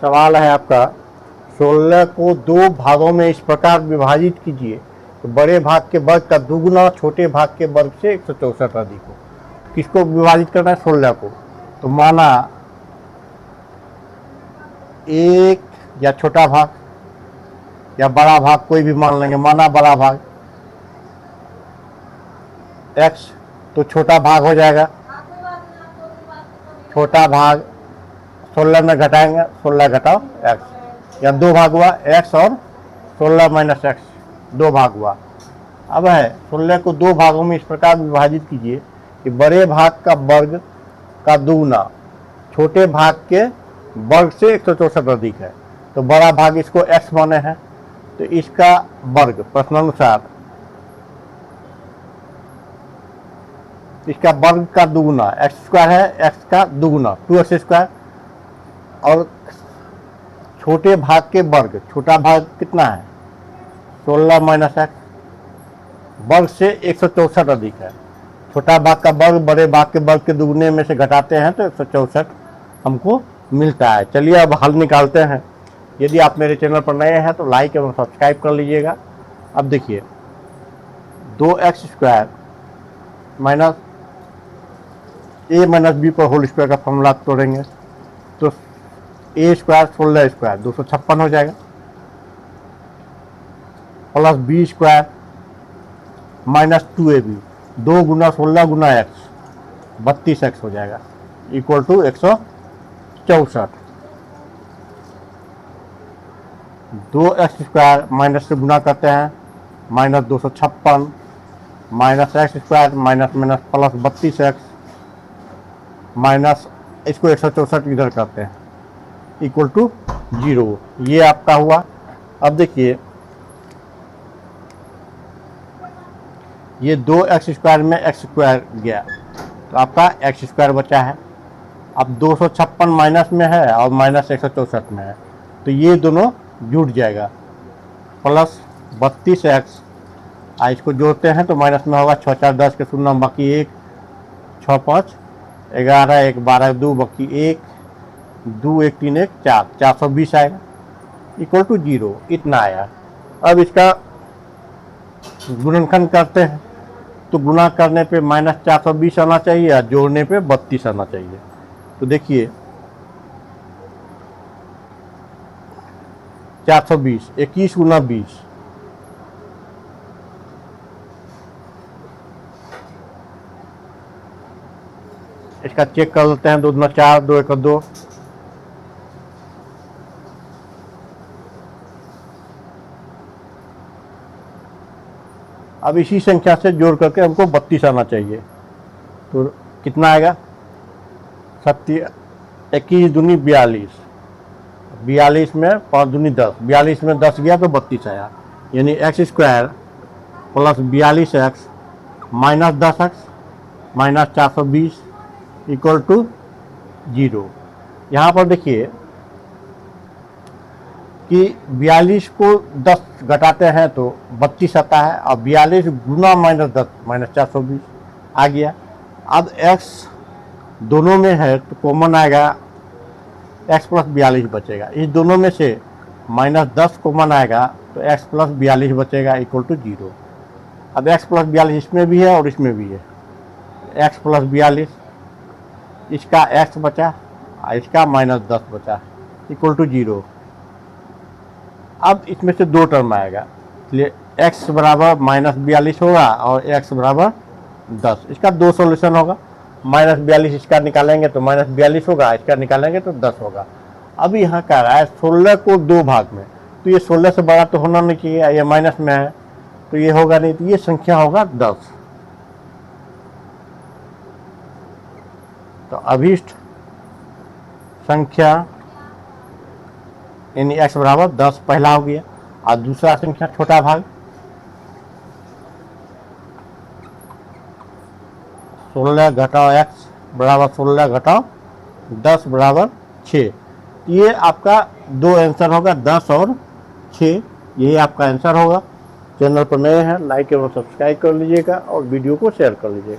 सवाल है आपका, 16 को दो भागों में इस प्रकार विभाजित कीजिए तो बड़े भाग के वर्ग का दुगुना छोटे भाग के वर्ग से 164 अधिक हो। किसको विभाजित करना है? 16 को। तो माना एक या छोटा भाग या बड़ा भाग कोई भी मान लेंगे, माना बड़ा भाग x, तो छोटा भाग हो जाएगा, छोटा भाग 16 में घटाएंगे, 16 घटाओ x, या दो भाग हुआ x और 16 माइनस x, दो भाग हुआ। अब है 16 को दो भागों में इस प्रकार विभाजित कीजिए कि बड़े भाग का वर्ग का दुगुना छोटे भाग के वर्ग से 164 अधिक है। तो बड़ा भाग इसको x माने हैं, तो इसका वर्ग प्रश्नानुसार इसका वर्ग का दुगुना एक्स स्क्वायर है, x का दुगुना 2x², और छोटे भाग के वर्ग, छोटा भाग कितना है 16 माइनस x, वर्ग से 164 अधिक है। छोटा भाग का वर्ग बड़े भाग के वर्ग के दुगुने में से घटाते हैं तो 164 हमको मिलता है। चलिए अब हल निकालते हैं। यदि आप मेरे चैनल पर नए हैं तो लाइक एवं सब्सक्राइब कर लीजिएगा। अब देखिए 2x² minus a minus B पर होल स्क्वायर का फॉर्मूला तोड़ेंगे तो a² 16² 256 हो जाएगा, प्लस b² माइनस 2ab 2 गुना 16 गुना x 32x हो जाएगा, इक्वल टू 164। 2x² माइनस से गुना करते हैं, minus 256 minus x² minus minus plus 32x minus इसको 164 इधर करते हैं, इक्वल टू 0। ये आपका हुआ। अब देखिए ये 2x² में x² गया तो आपका x² बचा है। अब 256 माइनस में है और माइनस 164 में है तो ये दोनों जुड़ जाएगा, प्लस 32x, इसको जोड़ते हैं तो माइनस में होगा 6 4 10 के शून्य बाकी 1, 6 5 11 1 12 2 बाकी 1, 2 1 3 1 4, 420 आएगा, इक्वल टू 0। इतना आया। अब इसका गुणनखंड करते हैं तो गुणा करने पे माइनस 420 आना चाहिए और जोड़ने पे 32 आना चाहिए। तो देखिए 420 21 गुना 20, इसका चेक कर लेते हैं। 2 दूना 4, 2 1 2, अब इसी संख्या से जोड़ करके हमको 32 आना चाहिए। तो कितना आएगा? 21 दूनी 42, 42 में 5 दूनी 10, 42 में 10 गया तो 32 आया, यानी x² plus 42x minus 10x minus 420 equal to 0। यहाँ पर देखिए कि 42 को 10 घटाते हैं तो 32 आता है, और 42 गुना माइनस 10 माइनस 420 आ गया। अब x दोनों में है तो कॉमन आएगा, x प्लस 42 बचेगा। इस दोनों में से माइनस 10 कॉमन आएगा तो x प्लस 42 बचेगा, इक्वल टू 0। अब x प्लस 42 इसमें भी है और इसमें भी है, x प्लस 42, इसका x बचा, इसका माइनस 10 बचा, इक्वल टू 0। अब इसमें से दो टर्म आएगा, इसलिए x बराबर माइनस 42 होगा और x बराबर 10। इसका दो सॉल्यूशन होगा, माइनस 42 इसका निकालेंगे तो माइनस 42 होगा, इसका निकालेंगे तो 10 होगा। अब यहाँ कह रहा है 16 को दो भाग में, तो ये 16 से बड़ा तो होना नहीं चाहिए, ये माइनस में है तो ये होगा नहीं, तो ये संख्या होगा 10। तो अभीष्ट संख्या यानी x बराबर 10 पहला हो गया, और दूसरा संख्या छोटा भाग 16 घटाओ x बराबर 16 घटाओ 10 बराबर 6। ये आपका दो आंसर होगा, 10 और 6, यही आपका आंसर होगा। चैनल पर नए हैं लाइक एवं सब्सक्राइब कर लीजिएगा और वीडियो को शेयर कर लीजिएगा।